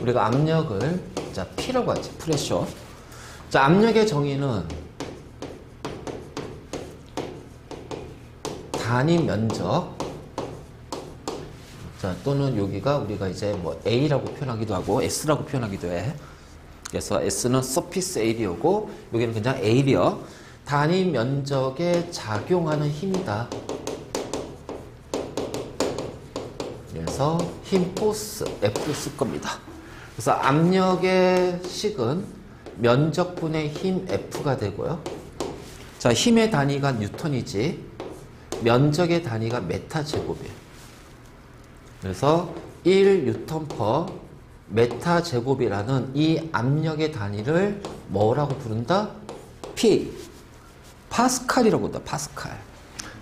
우리가 압력을 자 P라고 하지. 프레셔. 자, 압력의 정의는 단위 면적, 자, 또는 여기가 우리가 이제 뭐 A라고 표현하기도 하고 S라고 표현하기도 해. 그래서 S는 서피스 에리어고 여기는 그냥 에리어. 단위 면적에 작용하는 힘이다. 그래서 힘 포스 F 쓸 겁니다. 그래서 압력의 식은 면적분의 힘 F가 되고요. 자, 힘의 단위가 뉴턴이지 면적의 단위가 메타 제곱이에요. 그래서 1뉴턴 퍼 메타 제곱이라는 이 압력의 단위를 뭐라고 부른다? P. 파스칼이라고 한다. 파스칼.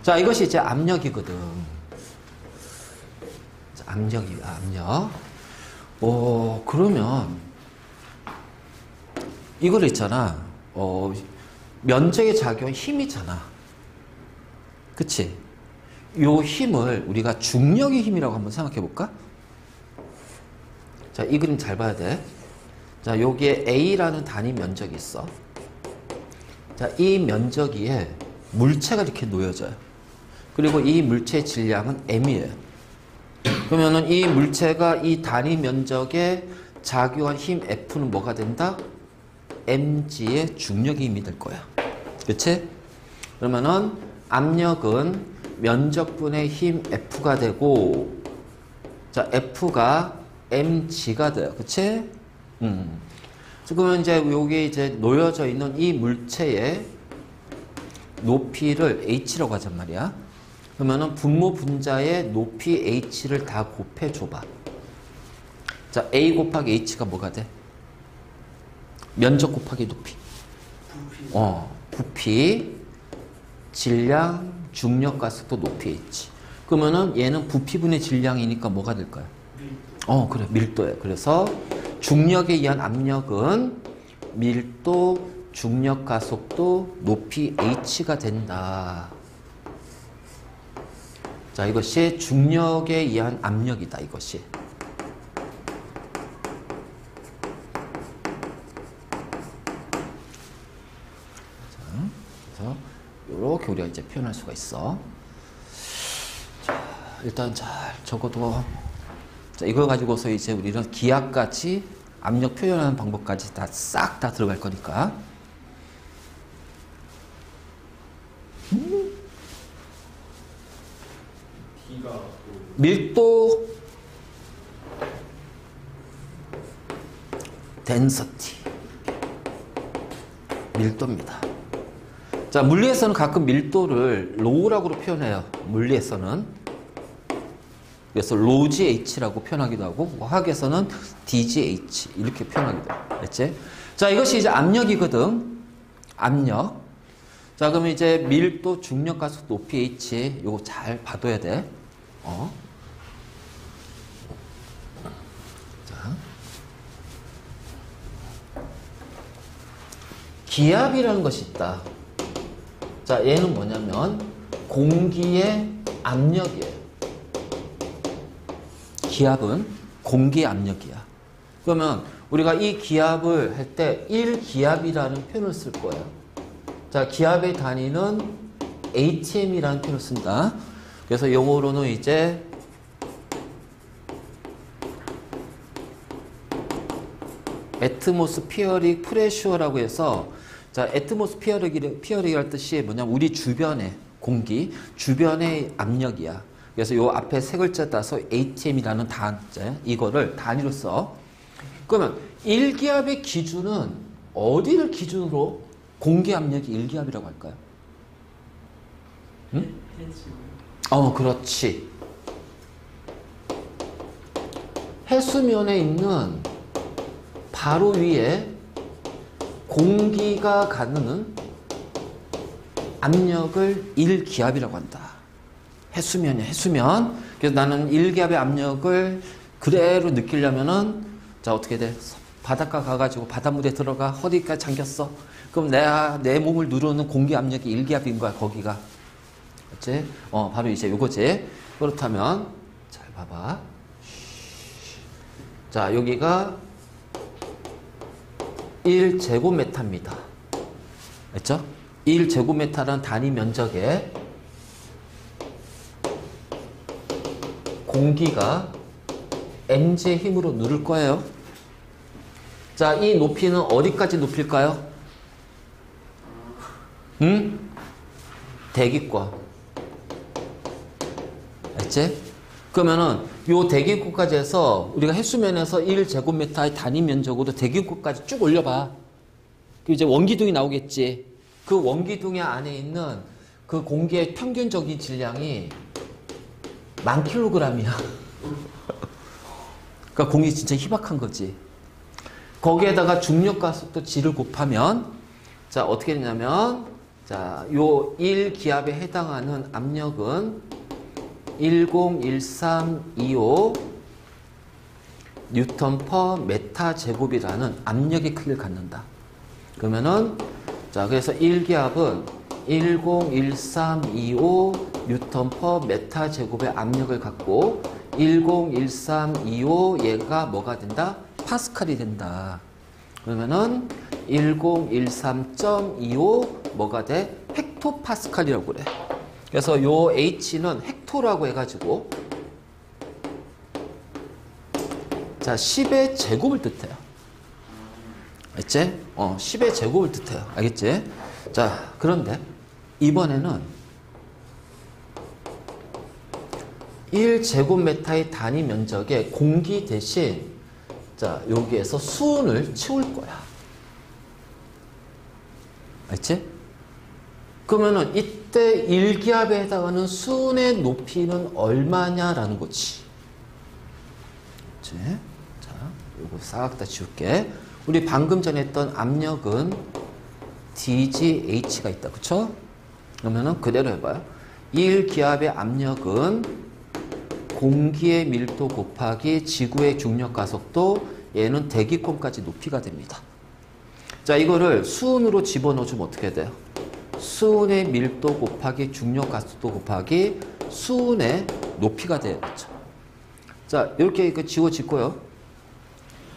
자, 이것이 이제 압력이거든. 자, 압력이야, 압력. 그러면 이걸 있잖아. 면적의 작용 힘이잖아. 그치? 요 힘을 우리가 중력의 힘이라고 한번 생각해 볼까? 자, 이 그림 잘 봐야 돼. 자, 여기에 A라는 단위 면적이 있어. 자, 이 면적 위에 물체가 이렇게 놓여져요. 그리고 이 물체의 질량은 M이에요. 그러면은 이 물체가 이 단위 면적에 작용한 힘 F는 뭐가 된다? mg의 중력의 힘이 될 거야. 그치? 그러면은 압력은 면적분의 힘 F가 되고, 자, F가 mg가 돼요. 그치? 그러면 이제 여기 이제 놓여져 있는 이 물체의 높이를 h라고 하잔 말이야. 그러면은 분모 분자의 높이 h를 다 곱해 줘봐. 자, a 곱하기 h가 뭐가 돼? 면적 곱하기 높이. 부피, 질량, 중력, 가속도, 높이 h. 그러면은 얘는 부피분의 질량이니까 뭐가 될까요? 그래, 밀도예요. 그래서 중력에 의한 압력은 밀도, 중력, 가속도, 높이 h가 된다. 자, 이것이 중력에 의한 압력이다. 이것이. 그래서 이렇게 우리가 이제 표현할 수가 있어. 자, 일단 잘 적어도. 자, 이걸 가지고서 이제 우리는 기압까지 압력 표현하는 방법까지 다 싹 다 들어갈 거니까. 밀도, density. 밀도입니다. 자, 물리에서는 가끔 밀도를 로우라고 표현해요. 물리에서는. 그래서 로GH라고 표현하기도 하고, 화학에서는 DGH 이렇게 표현하기도 해요. 알겠지? 자, 이것이 이제 압력이거든. 압력. 자, 그러면 이제 밀도, 중력, 가속, 높이 H 요거 잘 봐둬야 돼. 자, 기압이라는 것이 있다. 자, 얘는 뭐냐면 공기의 압력이에요. 기압은 공기의 압력이야. 그러면 우리가 이 기압을 할 때 1기압이라는 표현을 쓸 거예요. 자, 기압의 단위는 atm이라는 표현을 쓴다. 그래서 영어로는 이제 atmospheric pressure라고 해서, 자, atmospheric이라는 뜻이 뭐냐면 우리 주변의 공기, 주변의 압력이야. 그래서 요 앞에 세 글자 따서 atm이라는 단자, 이거를 단위로 써. 그러면 1기압의 기준은 어디를 기준으로 공기 압력이 1기압이라고 할까요? 응? 그렇지. 해수면에 있는 바로 위에 공기가 가는 압력을 1기압이라고 한다. 해수면이야, 해수면. 그래서 나는 1기압의 압력을 그대로 느끼려면은, 자, 어떻게 돼? 바닷가 가가지고 바닷물에 들어가 허리까지 잠겼어. 그럼 내 몸을 누르는 공기 압력이 1기압인 거야, 거기가. 그치? 바로 이제 요거지. 그렇다면, 잘 봐봐. 자, 여기가 1제곱미터입니다. 알죠? 1제곱미터라는 단위 면적에 공기가 mg의 힘으로 누를 거예요. 자, 이 높이는 어디까지 높일까요? 대기권. 알지? 그러면은 요 대기권까지 해서 우리가 해수면에서 1제곱미터의 단위 면적으로 대기권까지 쭉 올려봐. 그 이제 원기둥이 나오겠지. 그 원기둥의 안에 있는 그 공기의 평균적인 질량이 10,000kg이야. 그러니까 공기 진짜 희박한 거지. 거기에다가 중력가속도 G를 곱하면, 자, 어떻게 되냐면, 자, 요 1기압에 해당하는 압력은 101325 뉴턴 퍼 메타 제곱이라는 압력의 크기를 갖는다. 그러면은, 자, 그래서 1기압은 101325 뉴턴 퍼 메타 제곱의 압력을 갖고 101325 얘가 뭐가 된다? 파스칼이 된다. 그러면은 1013.25 뭐가 돼? 헥토파스칼이라고 그래. 그래서 요 H는 헥토라고 해가지고 자 10의 제곱을 뜻해요. 알겠지? 10의 제곱을 뜻해요. 알겠지? 자, 그런데 이번에는 1제곱미터의 단위 면적에 공기 대신 자, 여기에서 수은을 채울 거야. 알지? 그러면은 이때 1기압에 해당하는 수은의 높이는 얼마냐라는 거지. 그치? 자, 요거 싹 다 지울게. 우리 방금 전에 했던 압력은 DGH가 있다. 그쵸? 그러면은 그대로 해봐요. 1기압의 압력은 공기의 밀도 곱하기 지구의 중력 가속도, 얘는 대기권까지 높이가 됩니다. 자, 이거를 수은으로 집어넣어주면 어떻게 돼요? 수은의 밀도 곱하기 중력 가속도 곱하기 수은의 높이가 되겠죠. 자, 이렇게 지워지고요.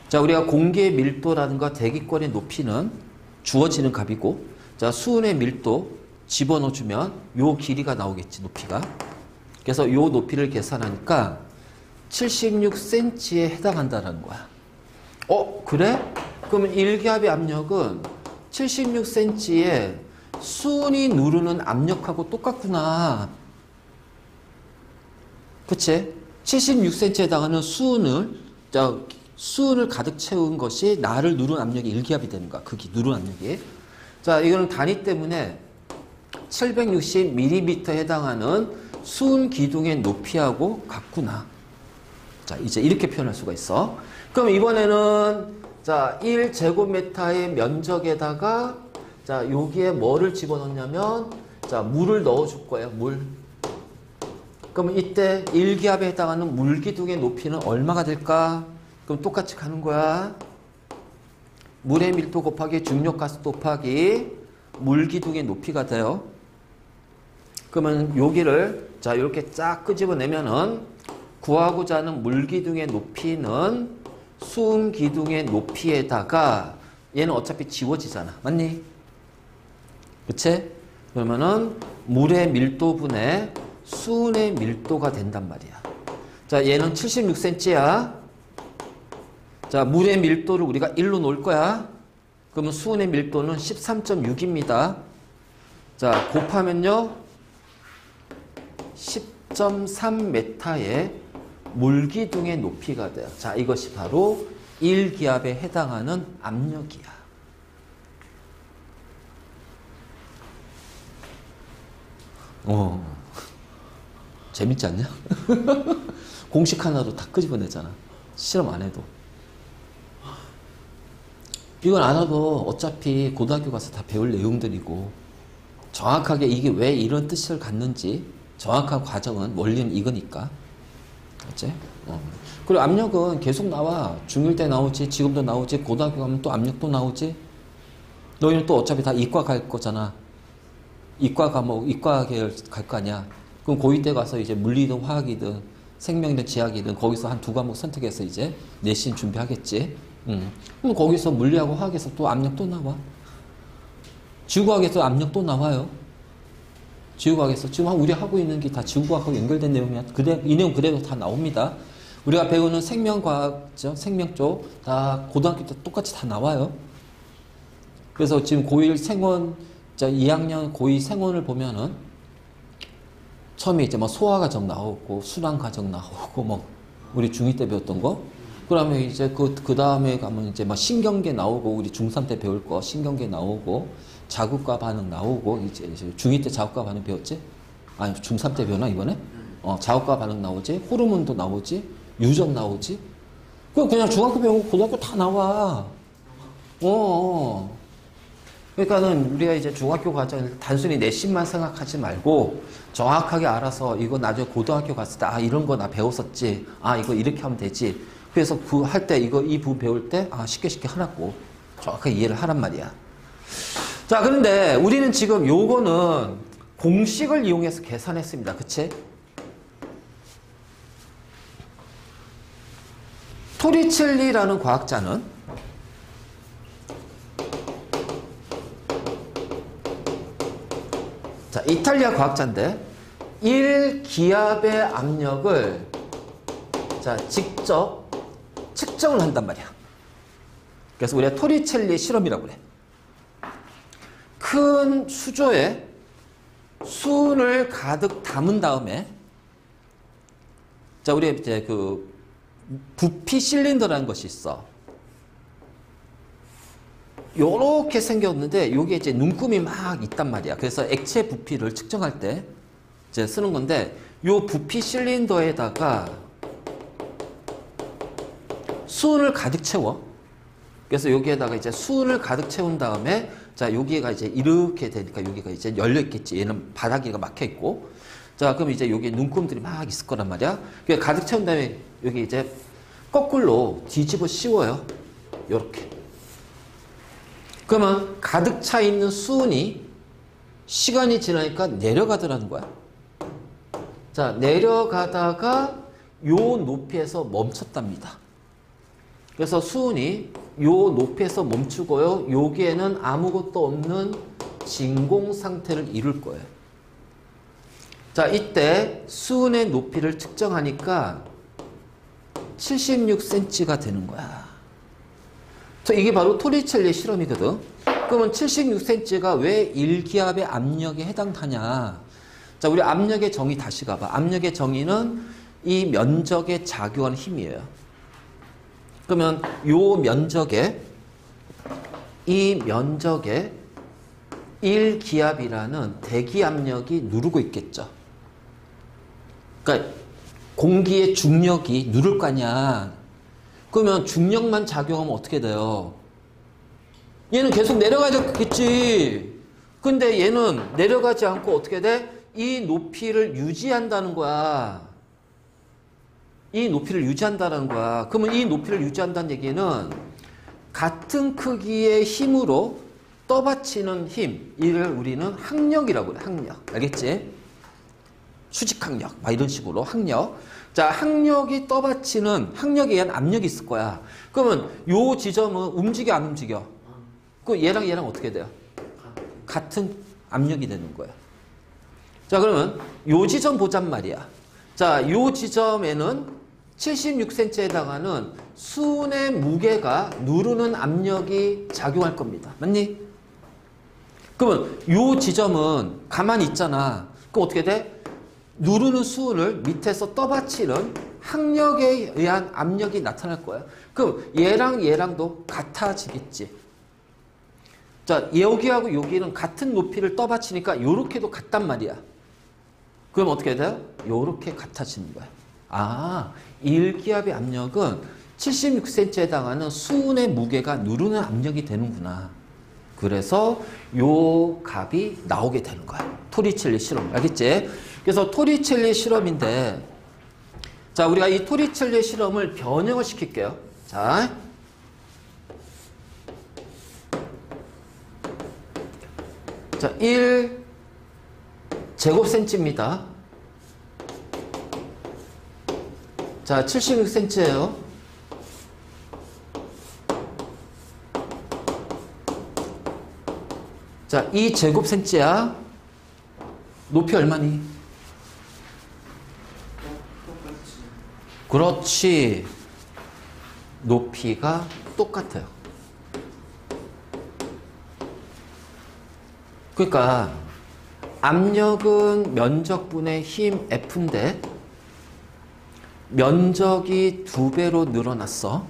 자, 우리가 공기의 밀도라든가 대기권의 높이는 주어지는 값이고, 자, 수은의 밀도 집어넣어주면 요 길이가 나오겠지, 높이가. 그래서 요 높이를 계산하니까 76cm에 해당한다는 거야. 그래? 그러면 1기압의 압력은 76cm에 수은이 누르는 압력하고 똑같구나. 그치? 76cm에 해당하는 수은을 가득 채운 것이 나를 누른 압력이 1기압이 되는 거야. 그 누른 압력이. 자, 이거는 단위 때문에 760mm에 해당하는 수은 기둥의 높이하고 같구나. 자, 이제 이렇게 표현할 수가 있어. 그럼 이번에는 자, 1제곱미터의 면적에다가 자, 여기에 뭐를 집어넣냐면 자, 물을 넣어 줄 거예요. 물. 그러면 이때 1기압에 해당하는 물 기둥의 높이는 얼마가 될까? 그럼 똑같이 가는 거야. 물의 밀도 곱하기 중력 가속도 곱하기 물 기둥의 높이가 돼요. 그러면 여기를 자, 이렇게 쫙 끄집어내면은 구하고자 하는 물기둥의 높이는 수은 기둥의 높이에다가 얘는 어차피 지워지잖아. 맞니? 그치? 그러면은 물의 밀도분의 수은의 밀도가 된단 말이야. 자, 얘는 76cm야. 자, 물의 밀도를 우리가 1로 놓을 거야. 그러면 수은의 밀도는 13.6입니다. 자, 곱하면요. 10.3m의 물기둥의 높이가 돼요. 자, 이것이 바로 1기압에 해당하는 압력이야. 재밌지 않냐? 공식 하나로 다 끄집어내잖아. 실험 안 해도. 이건 안 와도 어차피 고등학교 가서 다 배울 내용들이고 정확하게 이게 왜 이런 뜻을 갖는지 정확한 과정은 원리는 이거니까. 알지? 그리고 압력은 계속 나와. 중1 때 나오지, 지금도 나오지, 고등학교 가면 또 압력도 나오지. 너희는 또 어차피 다 이과 갈 거잖아. 이과 과목, 이과 계열 갈 거 아니야. 그럼 고2 때 가서 이제 물리든 화학이든 생명이든 지학이든 거기서 한 두 과목 선택해서 이제 내신 준비하겠지. 그럼 거기서 물리하고 화학에서 또 압력 또 나와. 지구과학에서 압력 또 나와요. 지구과학에서 지금 우리 하고 있는 게 다 지구과학하고 연결된 내용이야. 이 내용 그대로 다 나옵니다. 우리가 배우는 생명과학죠. 생명 쪽 다 고등학교 때 똑같이 다 나와요. 그래서 지금 고1 생원, 2학년 고2 생원을 보면은 처음에 이제 뭐 소화 과정 나오고 순환 과정 나오고 뭐 우리 중2 때 배웠던 거. 그러면 이제 그 다음에 가면 이제 막 신경계 나오고 우리 중3 때 배울 거 신경계 나오고 자극과 반응 나오고 이제 중2 때 자극과 반응 배웠지? 아니 중3 때 배우나 이번에? 자극과 반응 나오지? 호르몬도 나오지? 유전 나오지? 그냥 중학교 배우고 고등학교 다 나와. 그러니까는 우리가 이제 중학교 과정을 단순히 내신만 생각하지 말고 정확하게 알아서 이거 나중에 고등학교 갔을 때 이런 거 나 배웠었지. 이거 이렇게 하면 되지. 그래서 할 때 이 부분 배울 때 쉽게 하라고 정확하게 이해를 하란 말이야. 자, 그런데 우리는 지금 요거는 공식을 이용해서 계산했습니다. 그치? 토리첼리라는 과학자는 자, 이탈리아 과학자인데 1기압의 압력을 직접 측정을 한단 말이야. 그래서 우리가 토리첼리 실험이라고 그래. 큰 수조에 수은을 가득 담은 다음에 우리 이제 그 부피 실린더라는 것이 있어. 요렇게 생겼는데 요게 이제 눈금이 막 있단 말이야. 그래서 액체 부피를 측정할 때 이제 쓰는 건데 요 부피 실린더에다가 수은을 가득 채워. 그래서 여기에다가 이제 수은을 가득 채운 다음에 여기가 이제 이렇게 되니까 여기가 이제 열려 있겠지. 얘는 바닥이가 막혀 있고. 그럼 이제 여기 눈금들이 막 있을 거란 말이야. 가득 채운 다음에 여기 이제 거꾸로 뒤집어 씌워요. 요렇게. 그러면 가득 차 있는 수은이 시간이 지나니까 내려가더라는 거야. 내려가다가 요 높이에서 멈췄답니다. 그래서 수은이 요 높이에서 멈추고요. 여기에는 아무것도 없는 진공 상태를 이룰 거예요. 이때 수은의 높이를 측정하니까 76cm가 되는 거야. 이게 바로 토리첼리 실험이거든. 그러면 76cm가 왜 1기압의 압력에 해당하냐. 우리 압력의 정의 다시 가봐. 압력의 정의는 이 면적에 작용하는 힘이에요. 그러면 이 면적에 1기압이라는 대기압력이 누르고 있겠죠. 그러니까 공기의 중력이 누를 거 아니야. 그러면 중력만 작용하면 어떻게 돼요? 얘는 계속 내려가겠지. 근데 얘는 내려가지 않고 어떻게 돼? 이 높이를 유지한다는 거야. 이 높이를 유지한다는 거야. 그러면 이 높이를 유지한다는 얘기는 같은 크기의 힘으로 떠받치는 힘, 이를 우리는 항력이라고 그래. 항력. 알겠지? 수직항력. 막 이런 식으로 항력. 항력이 떠받치는 항력에 의한 압력이 있을 거야. 그러면 요 지점은 움직여 안 움직여? 그럼 얘랑 어떻게 돼요? 같은 압력이 되는 거야. 그러면 요 지점 보잔 말이야. 요 지점에는 76cm에 해당하는 수은의 무게가 누르는 압력이 작용할 겁니다. 맞니? 그러면 요 지점은 가만히 있잖아. 그럼 어떻게 돼? 누르는 수은을 밑에서 떠받치는 항력에 의한 압력이 나타날 거야. 그럼 얘랑도 같아지겠지. 여기하고 여기는 같은 높이를 떠받치니까 요렇게도 같단 말이야. 그럼 어떻게 돼요? 요렇게 같아지는 거야. 1기압의 압력은 76cm에 해당하는 수은의 무게가 누르는 압력이 되는구나. 그래서 요 값이 나오게 되는 거야. 토리첼리 실험. 알겠지? 그래서 토리첼리 실험인데, 우리가 이 토리첼리 실험을 변형을 시킬게요. 1 제곱센치입니다. 자, 76cm예요. 자, 2제곱센치야. 높이 얼마니? 그렇지. 높이가 똑같아요. 그러니까 압력은 면적분의 힘 F인데 면적이 2배로 늘어났어.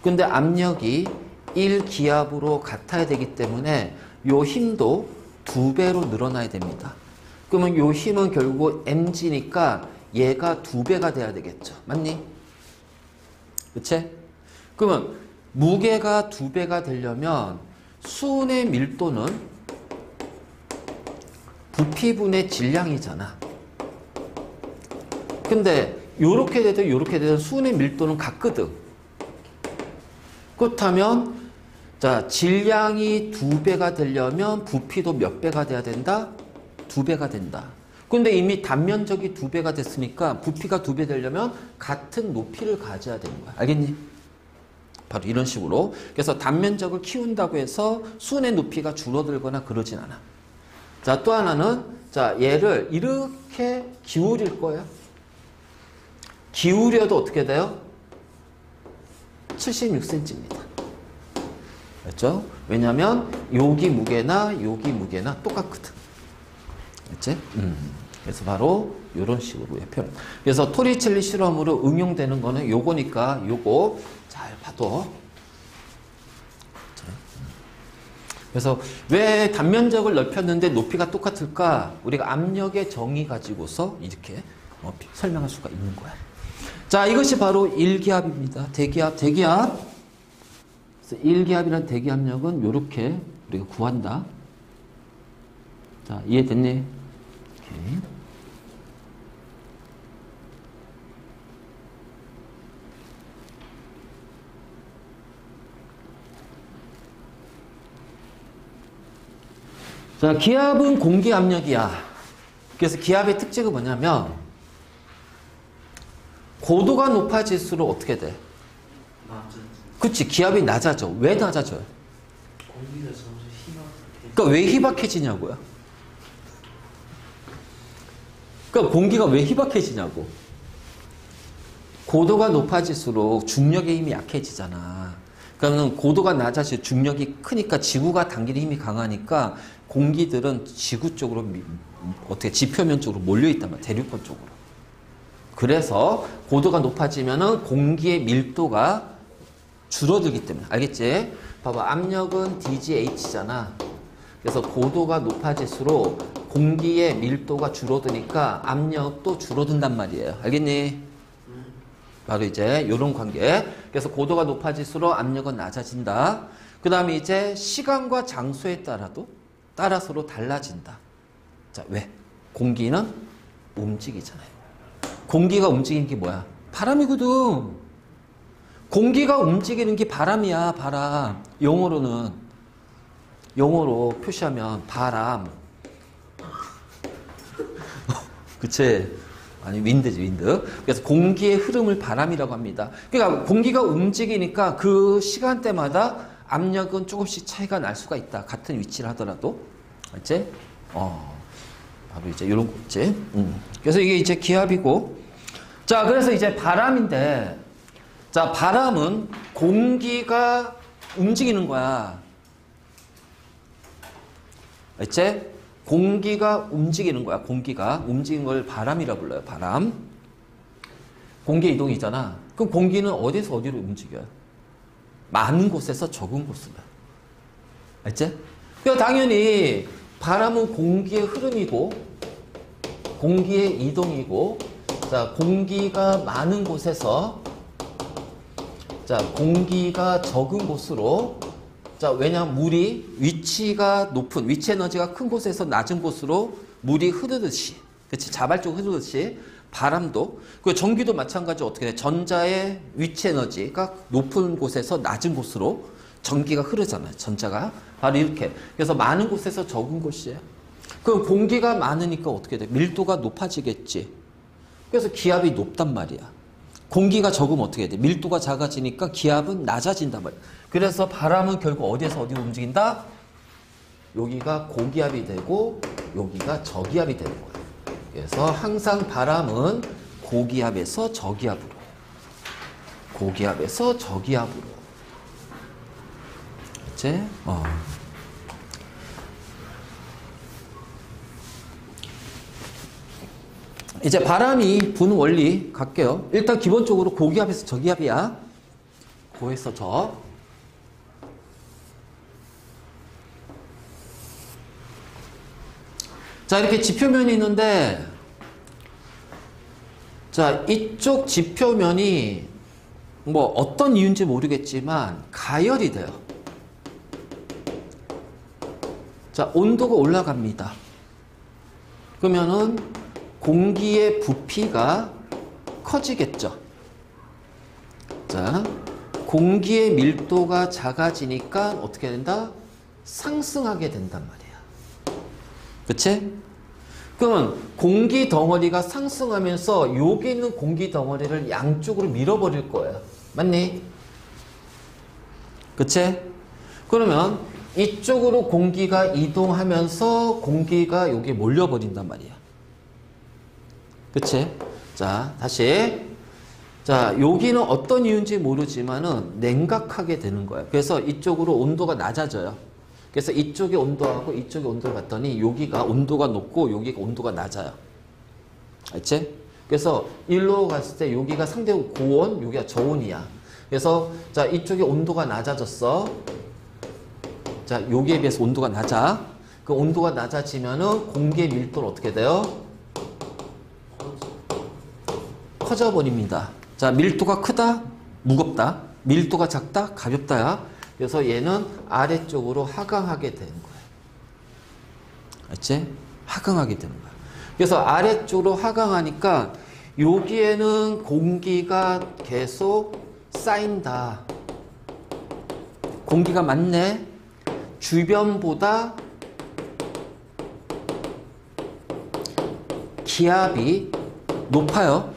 근데 압력이 1기압으로 같아야 되기 때문에 요 힘도 2배로 늘어나야 됩니다. 그러면 요 힘은 결국 mg니까 얘가 2배가 돼야 되겠죠. 맞니? 그치? 그러면 무게가 2배가 되려면 수은의 밀도는 부피분의 질량이잖아. 근데 요렇게 되든 요렇게 되든 수은의 밀도는 같거든. 그렇다면 자, 질량이 2배가 되려면 부피도 몇 배가 돼야 된다? 2배가 된다. 근데 이미 단면적이 2배가 됐으니까 부피가 2배 되려면 같은 높이를 가져야 되는 거야. 알겠니? 바로 이런 식으로. 그래서 단면적을 키운다고 해서 수은의 높이가 줄어들거나 그러진 않아. 자, 또 하나는 자, 얘를 이렇게 기울일 거예요. 기울여도 어떻게 돼요? 76cm입니다. 그렇죠? 왜냐면 여기 무게나 똑같거든. 그렇지? 그래서 바로 이런 식으로 표현. 그래서 토리첼리 실험으로 응용되는 거는 요거니까 요거 잘 봐도. 그래서 왜 단면적을 넓혔는데 높이가 똑같을까? 우리가 압력의 정의 가지고서 이렇게 설명할 수가 있는 거야. 자, 이것이 바로 1기압입니다. 대기압. 그래서 1기압이란 대기압력은 이렇게 우리가 구한다. 자, 이해됐니? 오케이. 자, 기압은 공기 압력이야. 그래서 기압의 특징은 뭐냐면 고도가 높아질수록 어떻게 돼? 그치, 기압이 낮아져. 왜 낮아져요? 공기가 점점 그러니까 왜 희박해지냐고요? 그러니까 공기가 왜 희박해지냐고. 고도가 높아질수록 중력의 힘이 약해지잖아. 그러면 고도가 낮아질수록 중력이 크니까 지구가 당기는 힘이 강하니까 공기들은 지구 쪽으로 어떻게 지표면 쪽으로 몰려있단 말이야. 대륙권 쪽으로. 그래서 고도가 높아지면은 공기의 밀도가 줄어들기 때문에. 알겠지? 봐봐. 압력은 dgH잖아. 그래서 고도가 높아질수록 공기의 밀도가 줄어드니까 압력도 줄어든단 말이에요. 알겠니? 바로 이제 이런 관계. 그래서 고도가 높아질수록 압력은 낮아진다. 그 다음에 이제 시간과 장소에 따라서로 달라진다. 자, 왜? 공기는 움직이잖아요. 공기가 움직이는 게 뭐야? 바람이거든. 공기가 움직이는 게 바람이야, 바람. 영어로 표시하면 바람. 그치? 아니, 윈드지, 윈드. 그래서 공기의 흐름을 바람이라고 합니다. 그러니까 공기가 움직이니까 그 시간대마다 압력은 조금씩 차이가 날 수가 있다. 같은 위치를 하더라도. 알지? 바로 이제 이런 거 있지? 그래서 이게 이제 기압이고. 자, 그래서 이제 바람인데, 자, 바람은 공기가 움직이는 거야. 알지? 공기가 움직이는 거야. 공기가 움직이는 걸 바람이라 불러요. 바람. 공기 이동이잖아. 그럼 공기는 어디서 어디로 움직여요? 많은 곳에서 적은 곳으로. 알지? 그러니까 당연히 바람은 공기의 흐름이고 공기의 이동이고, 자, 공기가 많은 곳에서, 자, 공기가 적은 곳으로, 자, 왜냐하면 물이 위치가 높은, 위치 에너지가 큰 곳에서 낮은 곳으로 물이 흐르듯이, 그치, 자발적으로 흐르듯이 바람도, 그 전기도 마찬가지로 어떻게 돼? 전자의 위치 에너지가 높은 곳에서 낮은 곳으로 전기가 흐르잖아요. 전자가. 바로 이렇게. 그래서 많은 곳에서 적은 곳이에요. 그럼 공기가 많으니까 어떻게 돼? 밀도가 높아지겠지. 그래서 기압이 높단 말이야. 공기가 적으면 어떻게 돼? 밀도가 작아지니까 기압은 낮아진단 말이야. 그래서 바람은 결국 어디에서 어디로 움직인다? 여기가 고기압이 되고 여기가 저기압이 되는 거예요. 그래서 항상 바람은 고기압에서 저기압으로, 고기압에서 저기압으로. 이제 이제 바람이 부는 원리 갈게요. 일단 기본적으로 고기압에서 저기압이야. 고에서 저. 자, 이렇게 지표면이 있는데, 자, 이쪽 지표면이 뭐 어떤 이유인지 모르겠지만 가열이 돼요. 자, 온도가 올라갑니다. 그러면은 공기의 부피가 커지겠죠. 자, 공기의 밀도가 작아지니까 어떻게 된다? 상승하게 된단 말이야. 그치? 그러면 공기 덩어리가 상승하면서 여기 있는 공기 덩어리를 양쪽으로 밀어버릴 거예요. 맞니? 그치? 그러면 이쪽으로 공기가 이동하면서 공기가 여기 몰려버린단 말이야. 그치? 자, 다시. 자, 여기는 어떤 이유인지 모르지만은 냉각하게 되는 거예요. 그래서 이쪽으로 온도가 낮아져요. 그래서 이쪽의 온도하고 이쪽의 온도를 봤더니 여기가 온도가 높고 여기가 온도가 낮아요. 알지? 그래서 일로 갔을 때 여기가 상대적으로 고온, 여기가 저온이야. 그래서 자, 이쪽의 온도가 낮아졌어. 자, 여기에 비해서 온도가 낮아. 그 온도가 낮아지면은 공기의 밀도는 어떻게 돼요? 커져 버립니다. 자, 밀도가 크다? 무겁다. 밀도가 작다? 가볍다야. 그래서 얘는 아래쪽으로 하강하게 되는 거예요. 알지? 하강하게 되는 거예요. 그래서 아래쪽으로 하강하니까 여기에는 공기가 계속 쌓인다. 공기가 많네. 주변보다 기압이 높아요.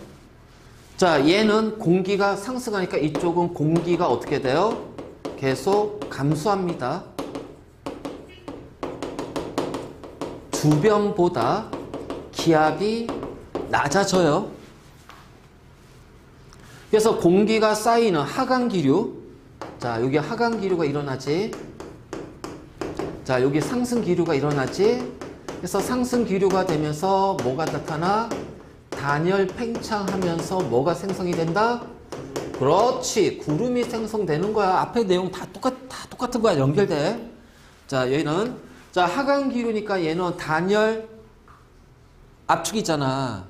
자, 얘는 공기가 상승하니까 이쪽은 공기가 어떻게 돼요? 계속 감소합니다. 주변보다 기압이 낮아져요. 그래서 공기가 쌓이는 하강기류. 자, 여기 하강기류가 일어나지. 자, 여기 상승기류가 일어나지. 그래서 상승기류가 되면서 뭐가 나타나? 단열 팽창하면서 뭐가 생성이 된다? 그렇지. 구름이 생성되는 거야. 앞에 내용 다 똑같은 거야. 연결돼. 자, 얘는, 자, 하강기류니까 얘는 단열 압축이잖아.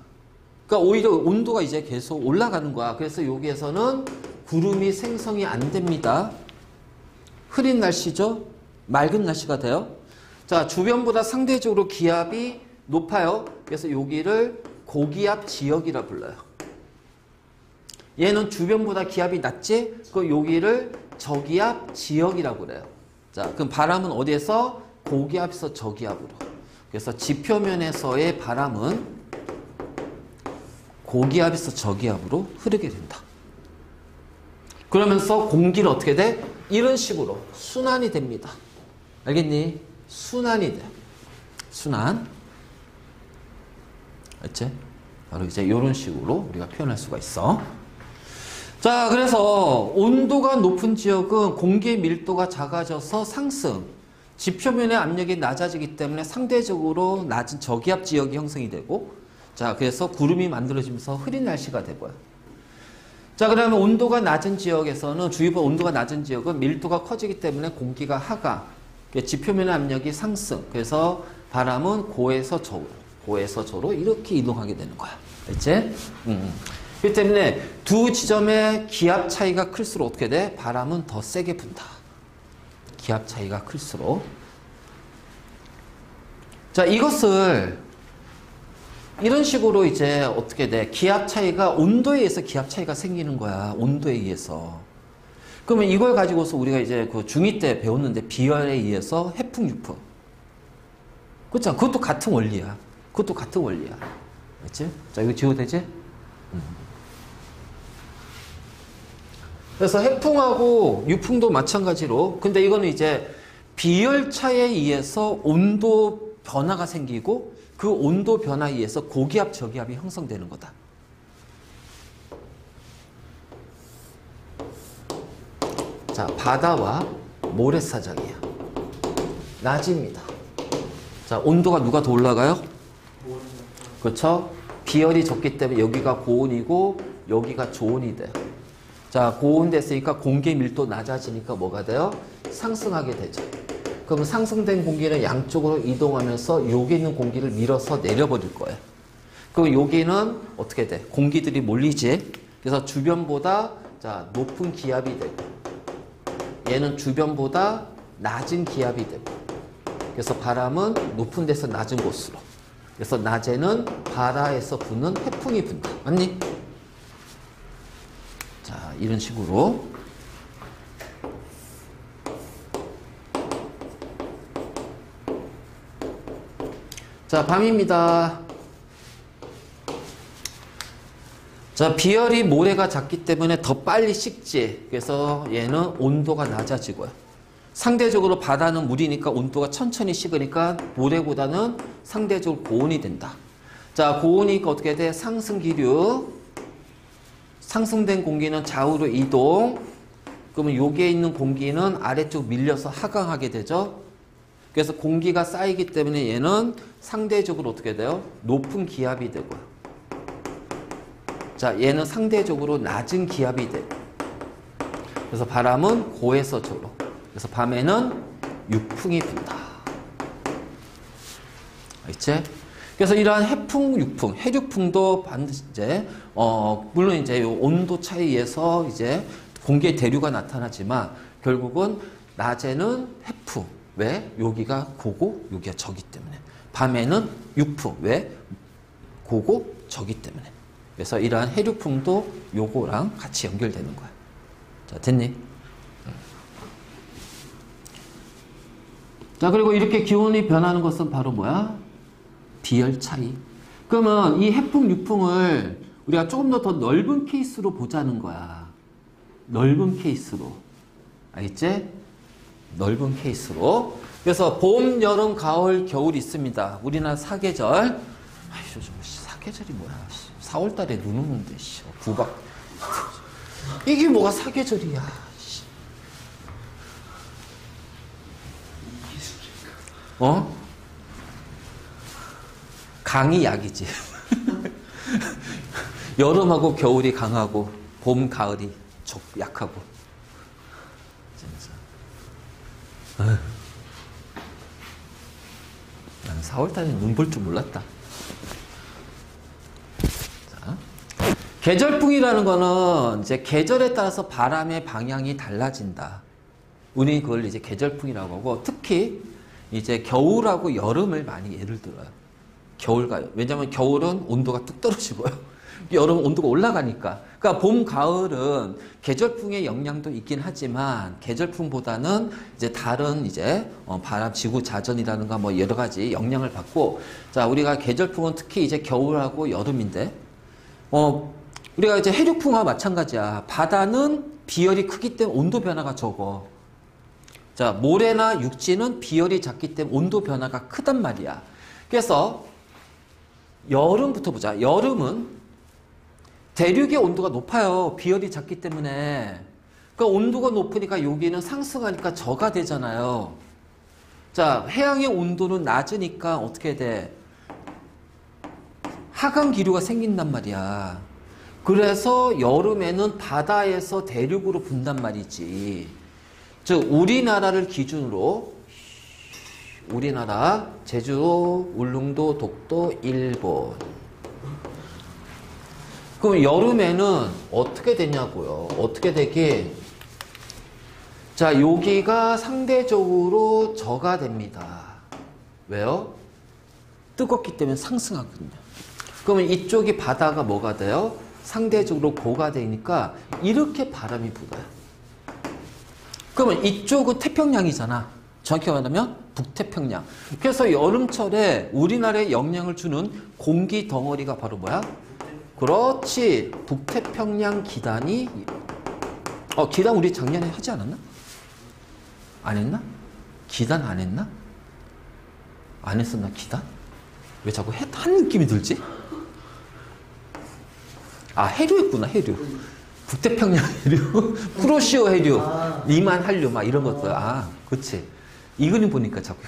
그러니까 오히려 온도가 이제 계속 올라가는 거야. 그래서 여기에서는 구름이 생성이 안 됩니다. 흐린 날씨죠? 맑은 날씨가 돼요. 자, 주변보다 상대적으로 기압이 높아요. 그래서 여기를 고기압 지역이라 불러요. 얘는 주변보다 기압이 낮지? 그 여기를 저기압 지역이라고 그래요. 자, 그럼 바람은 어디에서? 고기압에서 저기압으로. 그래서 지표면에서의 바람은 고기압에서 저기압으로 흐르게 된다. 그러면서 공기는 어떻게 돼? 이런 식으로 순환이 됩니다. 알겠니? 순환이 돼. 순환. 알지? 바로 이제 이런 식으로 우리가 표현할 수가 있어. 자, 그래서 온도가 높은 지역은 공기의 밀도가 작아져서 상승, 지표면의 압력이 낮아지기 때문에 상대적으로 낮은 저기압 지역이 형성이 되고, 자, 그래서 구름이 만들어지면서 흐린 날씨가 되고요. 자, 그러면 온도가 낮은 지역에서는, 주위보 온도가 낮은 지역은 밀도가 커지기 때문에 공기가 하강, 지표면의 압력이 상승, 그래서 바람은 고에서 저로, 고에서 저로 이렇게 이동하게 되는 거야. 알지? 그렇기 때문에 두 지점의 기압 차이가 클수록 어떻게 돼? 바람은 더 세게 분다. 기압 차이가 클수록. 자, 이것을 이런 식으로 이제 어떻게 돼? 기압 차이가 온도에 의해서 기압 차이가 생기는 거야. 온도에 의해서. 그러면 이걸 가지고서 우리가 이제 그 중2 때 배웠는데 비열에 의해서 해풍, 유풍. 그렇죠? 그것도 같은 원리야. 그것도 같은 원리야. 알지? 자, 이거 지워도 되지? 그래서 해풍하고 유풍도 마찬가지로, 근데 이거는 이제 비열차에 의해서 온도 변화가 생기고 그 온도 변화에 의해서 고기압, 저기압이 형성되는 거다. 자, 바다와 모래사장이야. 낮입니다. 자, 온도가 누가 더 올라가요? 그렇죠? 비열이 적기 때문에 여기가 고온이고 여기가 저온이 돼요. 자, 고온 됐으니까 공기 밀도 낮아지니까 뭐가 돼요? 상승하게 되죠. 그럼 상승된 공기는 양쪽으로 이동하면서 여기 있는 공기를 밀어서 내려버릴 거예요. 그럼 여기는 어떻게 돼? 공기들이 몰리지. 그래서 주변보다 자, 높은 기압이 되고 얘는 주변보다 낮은 기압이 되고 그래서 바람은 높은 데서 낮은 곳으로. 그래서 낮에는 바다에서 부는 해풍이 분다. 맞니? 자, 이런 식으로. 자, 밤입니다. 자, 비열이 모래가 작기 때문에 더 빨리 식지. 그래서 얘는 온도가 낮아지고요. 상대적으로 바다는 물이니까 온도가 천천히 식으니까 모래보다는 상대적으로 고온이 된다. 자, 고온이니까 어떻게 돼? 상승 기류. 상승된 공기는 좌우로 이동. 그러면 여기에 있는 공기는 아래쪽 밀려서 하강하게 되죠. 그래서 공기가 쌓이기 때문에 얘는 상대적으로 어떻게 돼요? 높은 기압이 되고요. 자, 얘는 상대적으로 낮은 기압이 되고. 그래서 바람은 고에서 저로. 그래서 밤에는 육풍이 분다. 알겠지? 그래서 이러한 해풍, 육풍, 해륙풍도 반드시 이제 물론 이제 요 온도 차이에 의해서 이제 공기의 대류가 나타나지만 결국은 낮에는 해풍. 왜? 여기가 고고, 여기가 저기 때문에. 밤에는 육풍. 왜? 고고, 저기 때문에. 그래서 이러한 해륙풍도 요거랑 같이 연결되는 거야. 자, 됐니? 자, 그리고 이렇게 기온이 변하는 것은 바로 뭐야? 비열 차이. 그러면 이 해풍, 육풍을 우리가 조금 더 넓은 케이스로 보자는 거야. 넓은 케이스로. 알겠지? 넓은 케이스로. 그래서 봄, 여름, 가을, 겨울이 있습니다. 우리나라 사계절. 아이씨, 사계절이 뭐야? 4월 달에 눈 오는데, 구박. 이게 뭐가 사계절이야? 어? 강이 약이지. 여름하고 겨울이 강하고, 봄, 가을이 약하고. 진짜. 아휴. 난 4월달에 눈 볼 줄 몰랐다. 자, 계절풍이라는 거는 이제 계절에 따라서 바람의 방향이 달라진다. 우리는 그걸 이제 계절풍이라고 하고, 특히 이제 겨울하고 여름을 많이 예를 들어요. 겨울과, 왜냐면 겨울은 온도가 뚝 떨어지고요. 여름은 온도가 올라가니까. 그러니까 봄, 가을은 계절풍의 영향도 있긴 하지만 계절풍보다는 이제 다른 이제 바람, 지구 자전이라든가 뭐 여러 가지 영향을 받고, 자, 우리가 계절풍은 특히 이제 겨울하고 여름인데, 우리가 이제 해륙풍과 마찬가지야. 바다는 비열이 크기 때문에 온도 변화가 적어. 자, 모래나 육지는 비열이 작기 때문에 온도 변화가 크단 말이야. 그래서 여름부터 보자. 여름은 대륙의 온도가 높아요. 비열이 작기 때문에. 그러니까 온도가 높으니까 여기는 상승하니까 저가 되잖아요. 자, 해양의 온도는 낮으니까 어떻게 돼? 하강 기류가 생긴단 말이야. 그래서 여름에는 바다에서 대륙으로 분단 말이지. 즉, 우리나라를 기준으로 우리나라 제주, 울릉도, 독도, 일본. 그럼 여름에는 어떻게 되냐고요? 어떻게 되게? 자, 여기가 상대적으로 저가 됩니다. 왜요? 뜨겁기 때문에 상승하거든요. 그러면 이쪽이 바다가 뭐가 돼요? 상대적으로 고가 되니까 이렇게 바람이 불어요. 그러면 이쪽은 태평양이잖아. 정확히 말하면 북태평양. 그래서 여름철에 우리나라에 영향을 주는 공기 덩어리가 바로 뭐야? 그렇지. 북태평양 기단이 기단 우리 작년에 하지 않았나? 안 했나? 기단 안 했나? 안 했었나, 기단? 왜 자꾸 한 느낌이 들지? 해류했구나, 해류. 북태평양 해류, 쿠로시오 해류, 리만 한류, 막 이런 것들. 그치. 이 그림 보니까 자꾸.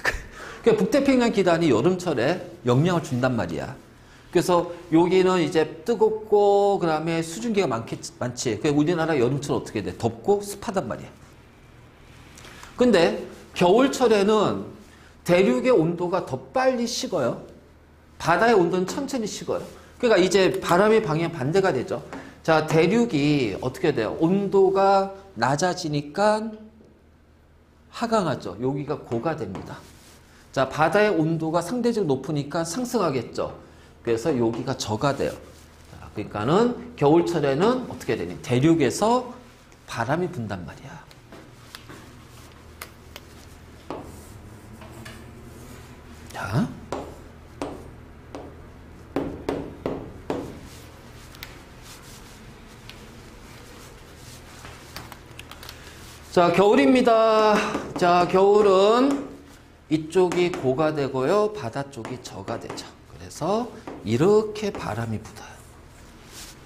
그러니까 북태평양 기단이 여름철에 영향을 준단 말이야. 그래서 여기는 이제 뜨겁고, 그 다음에 수증기가 많지. 그러니까 우리나라 여름철 어떻게 돼? 덥고 습하단 말이야. 근데 겨울철에는 대륙의 온도가 더 빨리 식어요. 바다의 온도는 천천히 식어요. 그러니까 이제 바람의 방향 반대가 되죠. 자, 대륙이 어떻게 돼요? 온도가 낮아지니까 하강하죠. 여기가 고가 됩니다. 자, 바다의 온도가 상대적으로 높으니까 상승하겠죠. 그래서 여기가 저가 돼요. 자, 그러니까는 겨울철에는 어떻게 되니? 대륙에서 바람이 분단 말이야. 자. 자, 겨울입니다. 자, 겨울은 이쪽이 고가 되고요. 바다 쪽이 저가 되죠. 그래서 이렇게 바람이 불어요.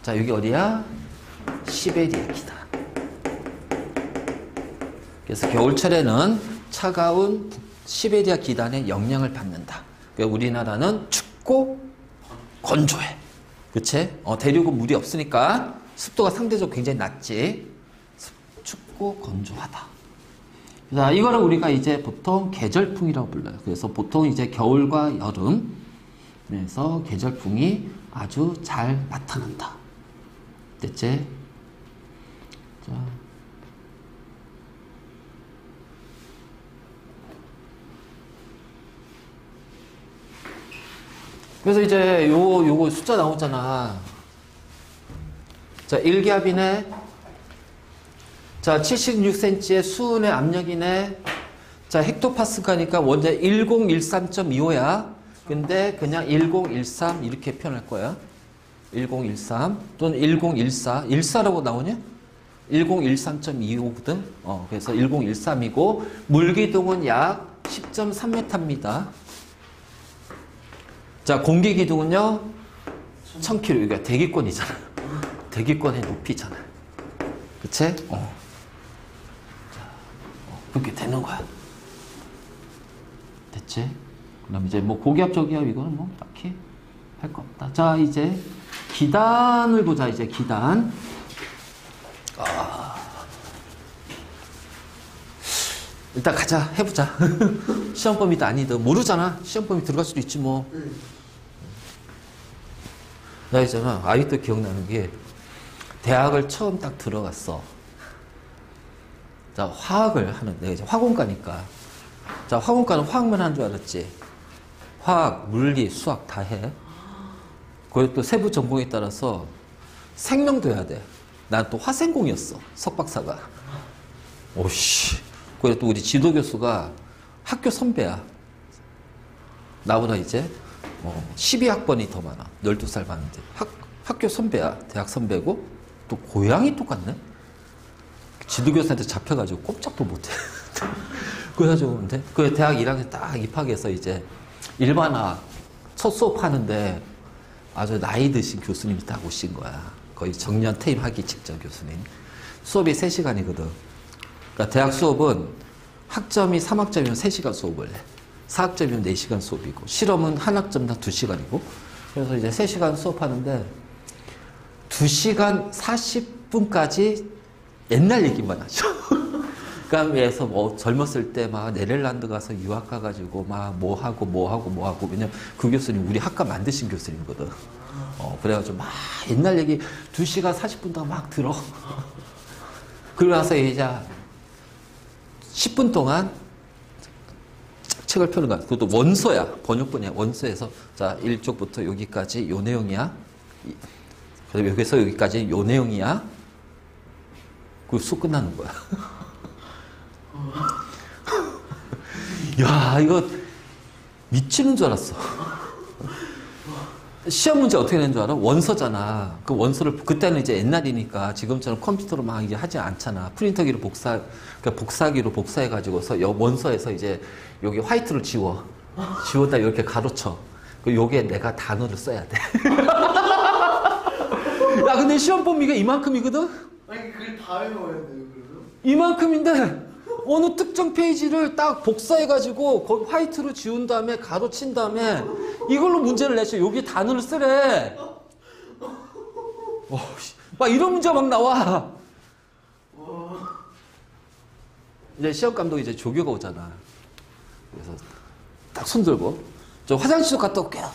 자, 여기 어디야? 시베리아 기단. 그래서 겨울철에는 차가운 시베리아 기단의 영향을 받는다. 그러니까 우리나라는 춥고 건조해. 그치? 대륙은 물이 없으니까 습도가 상대적으로 굉장히 낮지. 춥고 건조하다. 자, 이거를 우리가 이제 보통 계절풍이라고 불러요. 그래서 보통 이제 겨울과 여름, 그래서 계절풍이 아주 잘 나타난다. 됐지? 자. 그래서 이제 요거 숫자 나오잖아. 자, 1기압이네. 자, 76cm의 수은의 압력이네. 자, 헥토파스칼이니까 원래 1013.25야. 근데 그냥 1013 이렇게 표현할 거야. 1013 또는 1014. 14라고 나오냐? 1013.25거든. 그래서 1013이고 물기둥은 약 10.3m입니다. 자, 공기 기둥은요 1000km. 이게 대기권이잖아. 대기권의 높이잖아. 그치? 그렇게 되는 거야. 됐지? 그럼 이제 뭐 고기압 저기압 이거는 뭐 딱히 할 거 없다. 자, 이제 기단을 보자. 이제 기단. 일단 가자. 해보자. 시험 범위도 아니든 모르잖아. 시험 범위 들어갈 수도 있지 뭐. 나 있잖아. 아직도 기억나는 게 대학을 처음 딱 들어갔어. 자, 화학을 하는, 내가 이제 화공과니까. 자, 화공과는 화학만 하는 줄 알았지. 화학, 물리, 수학 다 해. 그리고 또 세부 전공에 따라서 생명도 해야 돼. 난 또 화생공이었어. 석박사가. 오씨. 그리고 또 우리 지도교수가 학교 선배야. 나보다 이제 12학번이 더 많아. 12살 많은데. 학교 선배야. 대학 선배고. 또 고향이 똑같네. 지도교수한테 잡혀가지고 꼼짝도 못해. 그래가지고, 근데, 그 대학 1학년 딱 입학해서 이제 일반화학 첫 수업하는데 아주 나이 드신 교수님이 딱 오신 거야. 거의 정년 퇴임하기 직전 교수님. 수업이 3시간이거든. 그러니까 대학 수업은 학점이 3학점이면 3시간 수업을 해. 4학점이면 4시간 수업이고, 실험은 한 학점당 2시간이고, 그래서 이제 3시간 수업하는데 2시간 40분까지 옛날 얘기만 하죠. 그래서 뭐 젊었을 때 막 네덜란드 가서 유학 가가지고 막 뭐 하고 왜냐면 그 교수님 우리 학과 만드신 교수님이거든. 그래가지고 막 옛날 얘기 2시간 40분 동안 막 들어. 그러고 나서 이제 10분 동안 책을 펴는 거야. 그것도 원서야. 번역본이야. 원서에서 자 1쪽부터 여기까지 요 내용이야. 그래서 여기서 여기까지 요 내용이야. 그 수업 끝나는 거야. 야, 이거 미치는 줄 알았어. 시험 문제 어떻게 되는 줄 알아? 원서잖아. 그 원서를 그때는 이제 옛날이니까 지금처럼 컴퓨터로 막 이제 하지 않잖아. 프린터기로 그러니까 복사기로 복사해가지고서 원서에서 이제 여기 화이트를 지워다 이렇게 가로쳐. 그 요게 내가 단어를 써야 돼. 야, 근데 시험 범위가 이만큼이거든? 아니 그걸 다 외워야 돼요 그러면? 이만큼인데 어느 특정 페이지를 딱 복사해가지고 거기 화이트로 지운 다음에 가로친 다음에 이걸로 문제를 내죠. 여기 단어를 쓰래. 막 이런 문제가 막 나와. 이제 시험 감독이 이제 조교가 오잖아. 그래서 딱 손 들고 저 화장실 갔다 올게요.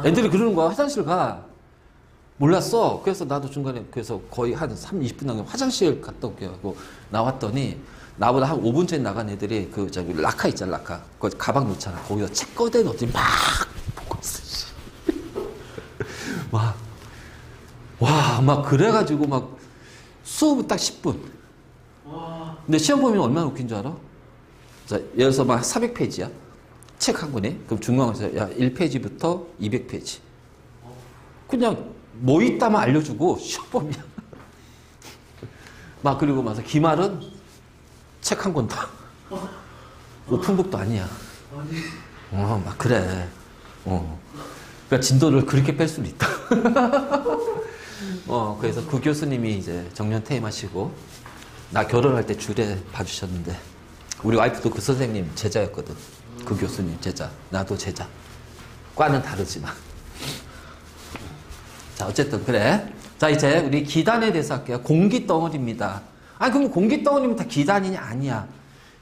애들이 그러는 거야. 화장실 가. 몰랐어. 그래서 나도 중간에 그래서 거의 한 20분 남겨 화장실 갔다 올게요 하고 나왔더니 나보다 한 5분 전에 나간 애들이 그 저기 라카 있잖아. 라카. 거기 가방 놓잖아. 거기다 책 꺼내 놓더니 막 보고 있어. 막 그래가지고 막 수업은 딱 10분. 근데 시험 보면 얼마나 웃긴 줄 알아? 자, 예를 들어서 막 400페이지야. 책 한 권에. 그럼 중간에서 야 1페이지부터 200페이지. 그냥 뭐 있다만 알려주고 시험 보면 막 그리고 막 기말은 책 한 권 더. 오픈북도 아니야. 막 그래. 그러니까 진도를 그렇게 뺄 수는 있다. 그래서 그 교수님이 이제 정년 퇴임하시고 나 결혼할 때 줄에 봐주셨는데 우리 와이프도 그 선생님 제자였거든. 그 교수님 제자. 나도 제자. 과는 다르지만. 자, 어쨌든 그래. 자, 이제 우리 기단에 대해서 할게요. 공기덩어리입니다. 아니, 그럼 공기덩어리면 다 기단이냐? 아니야.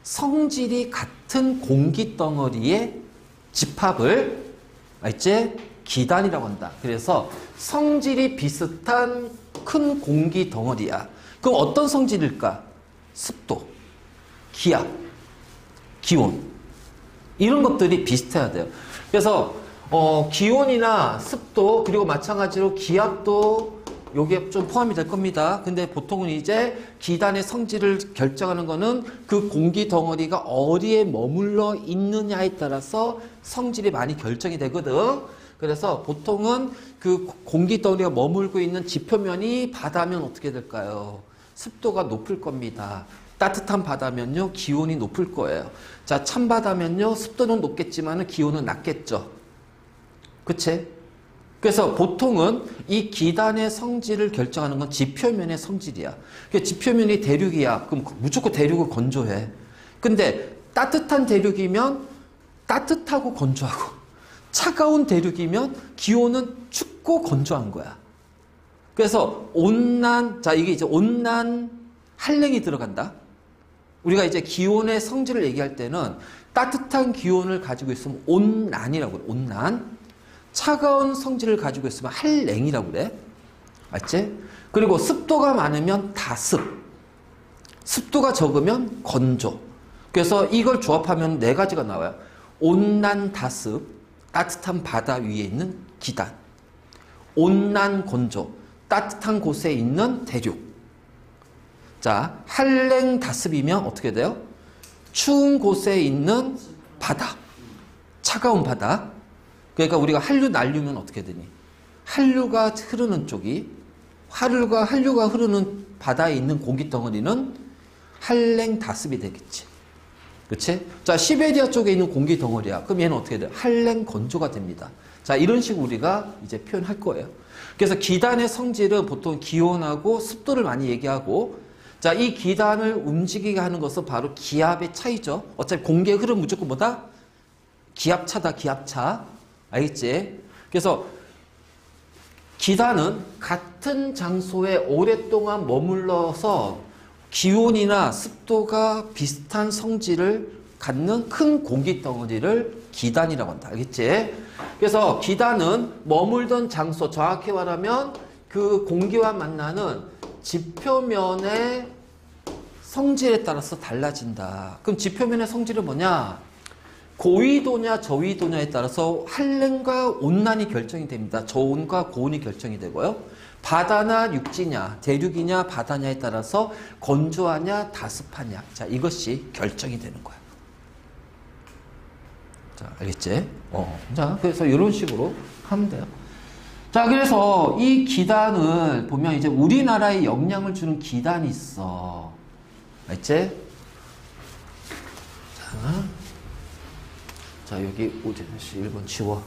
성질이 같은 공기덩어리의 집합을 이제 기단이라고 한다. 그래서 성질이 비슷한 큰 공기덩어리야. 그럼 어떤 성질일까? 습도, 기압, 기온. 이런 것들이 비슷해야 돼요. 그래서 기온이나 습도 그리고 마찬가지로 기압도 요게 좀 포함이 될 겁니다. 근데 보통은 이제 기단의 성질을 결정하는 거는 그 공기 덩어리가 어디에 머물러 있느냐에 따라서 성질이 많이 결정이 되거든. 그래서 보통은 그 공기 덩어리가 머물고 있는 지표면이 바다면 어떻게 될까요? 습도가 높을 겁니다. 따뜻한 바다면요, 기온이 높을 거예요. 자, 찬바다면요, 습도는 높겠지만 기온은 낮겠죠. 그치? 그래서 보통은 이 기단의 성질을 결정하는 건 지표면의 성질이야. 그러니까 지표면이 대륙이야. 그럼 무조건 대륙은 건조해. 근데 따뜻한 대륙이면 따뜻하고 건조하고, 차가운 대륙이면 기온은 춥고 건조한 거야. 그래서 온난, 자, 이게 이제 온난 한랭이 들어간다. 우리가 이제 기온의 성질을 얘기할 때는 따뜻한 기온을 가지고 있으면 온난이라고 그래. 온난. 차가운 성질을 가지고 있으면 한랭이라고 그래. 맞지? 그리고 습도가 많으면 다습. 습도가 적으면 건조. 그래서 이걸 조합하면 네 가지가 나와요. 온난 다습. 따뜻한 바다 위에 있는 기단. 온난 건조. 따뜻한 곳에 있는 대륙. 자, 한랭 다습이면 어떻게 돼요? 추운 곳에 있는 바다. 차가운 바다. 그러니까 우리가 한류 난류면 어떻게 되니? 한류가 흐르는 쪽이, 한류가 흐르는 바다에 있는 공기 덩어리는 한랭 다습이 되겠지. 그치? 자, 시베리아 쪽에 있는 공기 덩어리야. 그럼 얘는 어떻게 돼요? 한랭 건조가 됩니다. 자, 이런 식으로 우리가 이제 표현할 거예요. 그래서 기단의 성질은 보통 기온하고 습도를 많이 얘기하고, 자, 이 기단을 움직이게 하는 것은 바로 기압의 차이죠. 어차피 공기의 흐름 무조건 뭐다? 기압차다, 기압차. 알겠지? 그래서 기단은 같은 장소에 오랫동안 머물러서 기온이나 습도가 비슷한 성질을 갖는 큰 공기 덩어리를 기단이라고 한다. 알겠지? 그래서 기단은 머물던 장소, 정확히 말하면 그 공기와 만나는 지표면의 성질에 따라서 달라진다. 그럼 지표면의 성질은 뭐냐? 고위도냐 저위도냐에 따라서 한랭과 온난이 결정이 됩니다. 저온과 고온이 결정이 되고요. 바다나 육지냐, 대륙이냐, 바다냐에 따라서 건조하냐, 다습하냐. 자, 이것이 결정이 되는 거야. 자, 알겠지? 자, 그래서 이런 식으로 하면 돼요. 자, 그래서 이 기단을 보면 이제 우리나라에 영향을 주는 기단이 있어. 알지? 자, 여기 오진씨 1번 치워.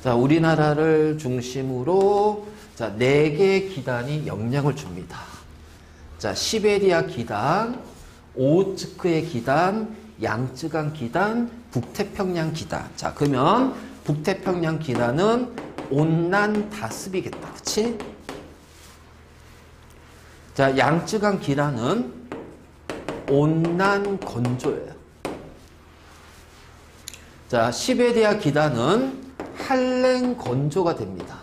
자, 우리나라를 중심으로 자, 4개의 기단이 영향을 줍니다. 자, 시베리아 기단, 오호츠크의 기단, 양쯔강 기단, 북태평양 기단. 자, 그러면 북태평양 기단은 온난 다습이겠다. 그치? 자, 양쯔강 기단은 온난 건조예요. 자, 시베리아 기단은 한랭 건조가 됩니다.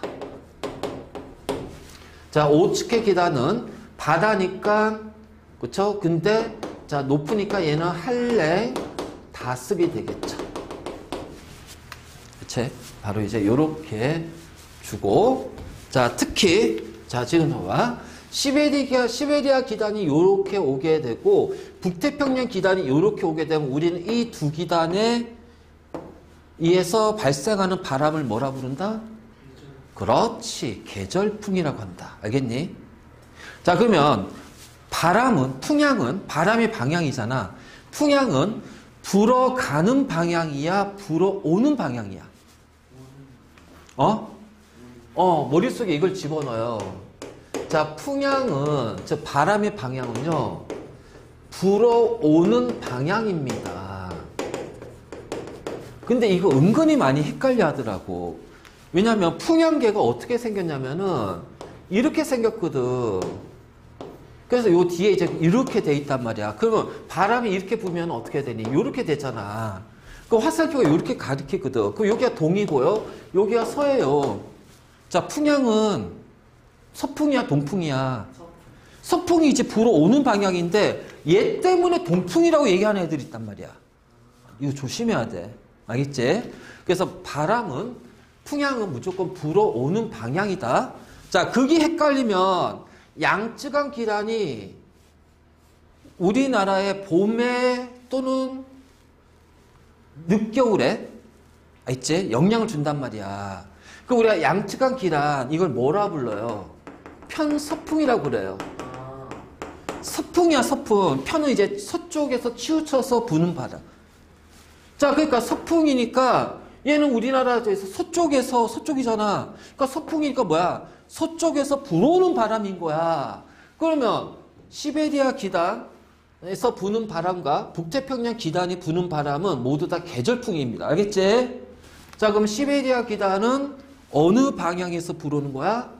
자, 오츠케 기단은 바다니까, 그쵸? 근데, 자, 높으니까 얘는 한랭 다습이 되겠죠. 그치? 바로 이제 요렇게 주고, 자, 특히, 자, 지금 봐봐. 시베리아 기단이 요렇게 오게 되고, 북태평양 기단이 요렇게 오게 되면 우리는 이 두 기단에 의해서 발생하는 바람을 뭐라 부른다? 그렇지. 계절풍이라고 한다. 알겠니? 자, 그러면 바람은, 풍향은 바람의 방향이잖아. 풍향은 불어가는 방향이야? 불어오는 방향이야? 머릿속에 이걸 집어넣어요. 자, 풍향은, 즉 바람의 방향은요, 불어오는 방향입니다. 근데 이거 은근히 많이 헷갈려 하더라고. 왜냐면 풍향계가 어떻게 생겼냐면은 이렇게 생겼거든. 그래서 요 뒤에 이제 이렇게 돼 있단 말이야. 그러면 바람이 이렇게 불면 어떻게 되니? 이렇게 되잖아. 그 화살표가 이렇게 가리키거든. 그럼 여기가 동이고요. 여기가 서예요. 자, 풍향은 서풍이야, 동풍이야? 서풍이 이제 불어오는 방향인데 얘 때문에 동풍이라고 얘기하는 애들이 있단 말이야. 이거 조심해야 돼. 알겠지? 그래서 바람은, 풍향은 무조건 불어오는 방향이다. 자, 그게 헷갈리면 양쯔강 기단이 우리나라의 봄에 또는 늦겨울에, 알겠지? 영향을 준단 말이야. 그럼 우리가 양쯔강 기단, 이걸 뭐라 불러요? 편서풍이라고 그래요. 서풍이야, 서풍. 편은 이제 서쪽에서 치우쳐서 부는 바람. 자, 그러니까 서풍이니까 얘는 우리나라에서 서쪽이잖아. 그러니까 서풍이니까 뭐야? 서쪽에서 불어오는 바람인 거야. 그러면 시베리아 기단에서 부는 바람과 북태평양 기단이 부는 바람은 모두 다 계절풍입니다. 알겠지? 자, 그럼 시베리아 기단은 어느 방향에서 불어오는 거야?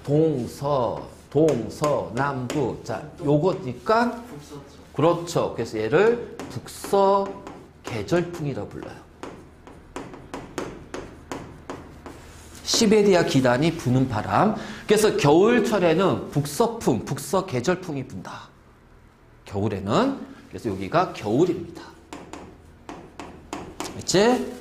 동서, 남부. 자, 요거니까 그렇죠. 그래서 얘를 북서 계절풍이라고 불러요. 시베리아 기단이 부는 바람. 그래서 겨울철에는 북서풍, 북서 계절풍이 분다. 겨울에는. 그래서 여기가 겨울입니다. 알겠지?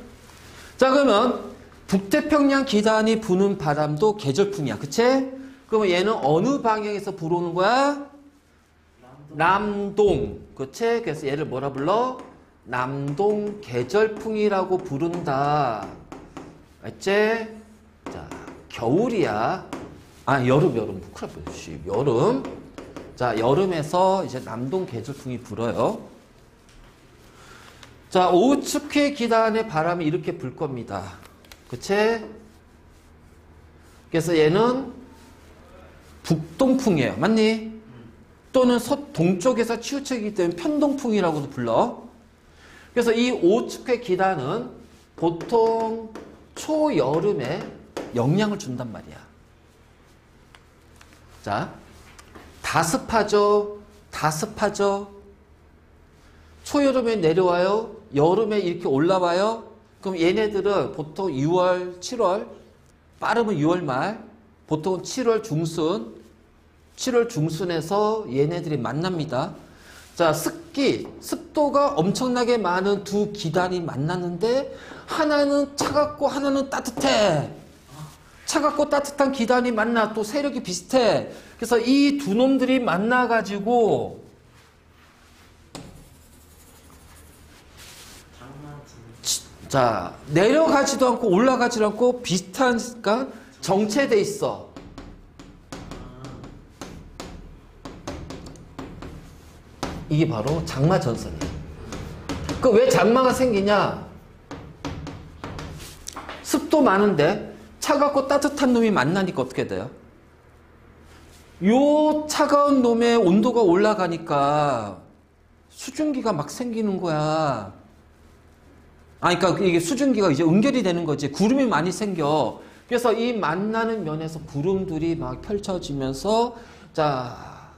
자, 그러면 북태평양 기단이 부는 바람도 계절풍이야. 그치? 그러면 얘는 어느 방향에서 불어오는 거야? 남동. 그치? 그래서 얘를 뭐라 불러? 남동 계절풍이라고 부른다. 알지? 자, 겨울이야. 여름. 여름. 자, 여름에서 이제 남동 계절풍이 불어요. 자, 오츠케 기단의 바람이 이렇게 불 겁니다. 그치? 그래서 얘는 북동풍이에요. 맞니? 또는 동쪽에서 치우치기 때문에 편동풍이라고도 불러. 그래서 이 오츠케 기단은 보통 초여름에 영향을 준단 말이야. 자, 다습하죠? 초여름에 내려와요? 여름에 이렇게 올라와요? 그럼 얘네들은 보통 6월, 7월, 빠르면 6월 말, 보통 7월 중순에서 얘네들이 만납니다. 자, 습도가 엄청나게 많은 두 기단이 만났는데 하나는 차갑고 하나는 따뜻해. 차갑고 따뜻한 기단이 만나. 또 세력이 비슷해. 그래서 이 두 놈들이 만나가지고 자, 내려가지도 않고 올라가지도 않고 비슷하니까 정체돼 있어. 이게 바로 장마 전선이야. 그 왜 장마가 생기냐? 습도 많은데 차갑고 따뜻한 놈이 만나니까 어떻게 돼요? 요 차가운 놈의 온도가 올라가니까 수증기가 막 생기는 거야. 그러니까 이게 수증기가 이제 응결이 되는 거지. 구름이 많이 생겨. 그래서 이 만나는 면에서 구름들이 막 펼쳐지면서, 자,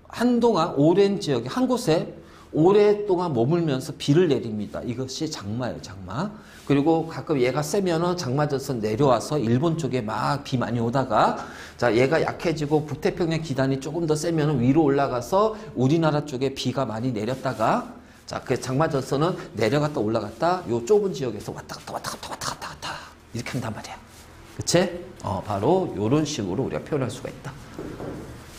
한동안 오랜 지역에, 한 곳에 오랫동안 머물면서 비를 내립니다. 이것이 장마예요, 장마. 그리고 가끔 얘가 세면은 장마전선 내려와서 일본 쪽에 막 비 많이 오다가, 자, 얘가 약해지고 북태평양 기단이 조금 더 세면은 위로 올라가서 우리나라 쪽에 비가 많이 내렸다가, 자, 그 장마전선은 내려갔다 올라갔다 요 좁은 지역에서 왔다 갔다 왔다 갔다 왔다 갔다 갔다 이렇게 한단 말이야. 그치? 바로 요런 식으로 우리가 표현할 수가 있다.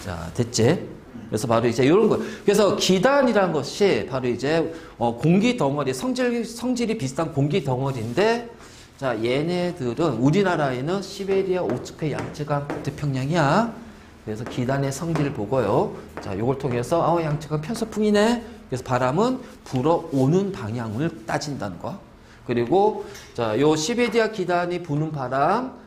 자, 됐지? 그래서 바로 이제 이런 거. 그래서 기단이라는 것이 바로 이제 공기 덩어리, 성질이 비슷한 공기 덩어리인데, 자, 얘네들은 우리나라에는 시베리아, 오츠크, 양쯔강, 북태평양이야. 그래서 기단의 성질을 보고요. 자, 요걸 통해서 양쯔강 편서풍이네. 그래서 바람은 불어오는 방향을 따진다는 거. 그리고 자, 요 시베리아 기단이 부는 바람,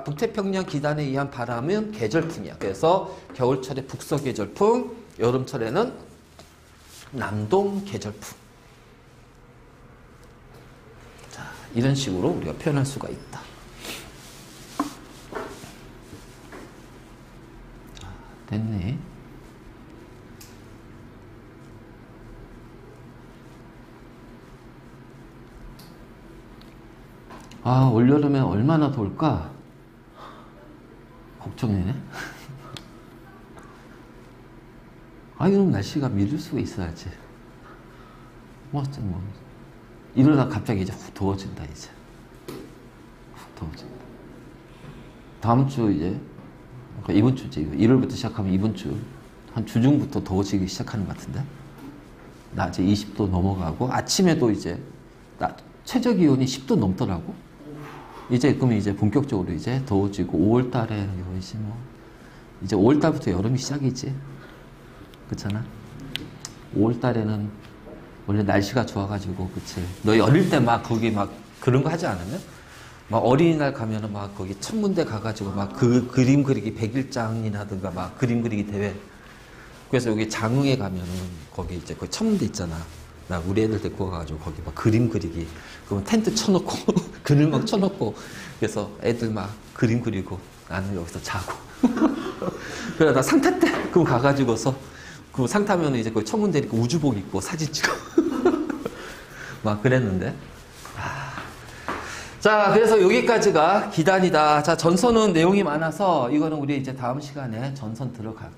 북태평양 기단에 의한 바람은 계절풍이야. 그래서 겨울철에 북서 계절풍, 여름철에는 남동 계절풍. 자, 이런 식으로 우리가 표현할 수가 있다. 자, 됐네. 올여름에 얼마나 더울까? 걱정이네. 이런 날씨가 믿을 수가 있어야지. 이러다 갑자기 이제 훅 더워진다, 이제. 훅 더워진다. 다음 주 이제, 그러니까 이번 주지. 1월부터 시작하면 이번 주, 한 주중부터 더워지기 시작하는 것 같은데? 낮에 20도 넘어가고, 아침에도 이제, 최저 기온이 10도 넘더라고. 이제 그러면 이제 본격적으로 이제 더워지고 5월 달에 이제 5월 달부터 여름이 시작이지. 그렇잖아. 5월 달에는 원래 날씨가 좋아가지고, 그치. 너희 어릴 때 막 거기 막 그런 거 하지 않으면? 막 어린이날 가면은 막 거기 천문대 가가지고 막 그림 그리기 100일장이라든가 막 그림 그리기 대회. 그래서 여기 장흥에 가면은 거기 이제 그 천문대 있잖아. 나 우리 애들 데리고 가가지고 거기 막 그림 그리기. 그러면 텐트 쳐놓고, 그늘 막 쳐놓고, 그래서 애들 막 그림 그리고 나는 여기서 자고. 그러다 상 탔대. 그럼 가가지고서, 그 상 타면 이제 그 천문대 입고 우주복 입고 사진 찍어. 막 그랬는데. 자, 그래서 여기까지가 기단이다. 자, 전선은 내용이 많아서 이거는 우리 이제 다음 시간에 전선 들어가.